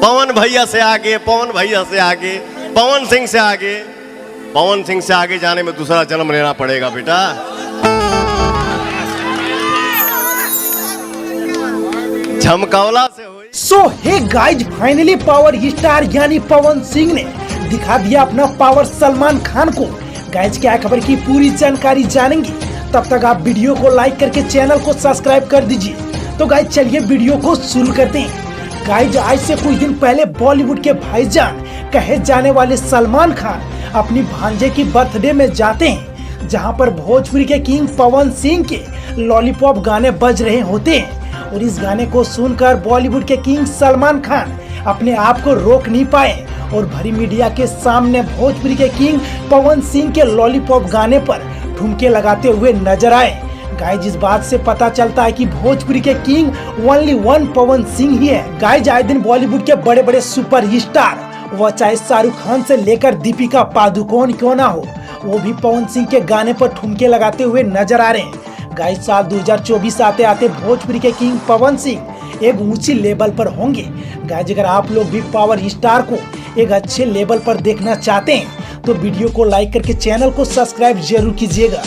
पवन भैया से आगे, पवन भैया से आगे, पवन सिंह से आगे, पवन सिंह से आगे जाने में दूसरा जन्म लेना पड़ेगा बेटा। झमकौला से हुई। So hey guys, finally power star यानी पवन सिंह ने दिखा दिया अपना पावर सलमान खान को। गाइज क्या खबर की पूरी जानकारी जानेंगे, तब तक आप वीडियो को लाइक करके चैनल को सब्सक्राइब कर दीजिए। तो गाइज चलिए वीडियो को शुरू करते हैं। गाइज आज से कुछ दिन पहले बॉलीवुड के भाईजान कहे जाने वाले सलमान खान अपनी भांजे की बर्थडे में जाते हैं, जहां पर भोजपुरी के किंग पवन सिंह के लॉलीपॉप गाने बज रहे होते हैं। और इस गाने को सुनकर बॉलीवुड के किंग सलमान खान अपने आप को रोक नहीं पाए और भरी मीडिया के सामने भोजपुरी के किंग पवन सिंह के लॉलीपॉप गाने पर ठुमके लगाते हुए नजर आए। गाइज इस बात से पता चलता है कि भोजपुरी के king only one Pawan Singh ही है। गाइज आए दिन बॉलीवुड के बड़े बड़े सुपर स्टार, वह चाहे शाहरुख खान से लेकर दीपिका पादुकोण क्यों ना हो, वो भी पवन सिंह के गाने पर ठुमके लगाते हुए नजर आ रहे हैं। गाइस साल 2024 आते आते भोजपुरी के किंग पवन सिंह एक ऊंची लेवल पर होंगे। गाइस अगर आप लोग भी पावर स्टार को एक अच्छे लेवल पर देखना चाहते हैं तो वीडियो को लाइक करके चैनल को सब्सक्राइब जरूर कीजिएगा।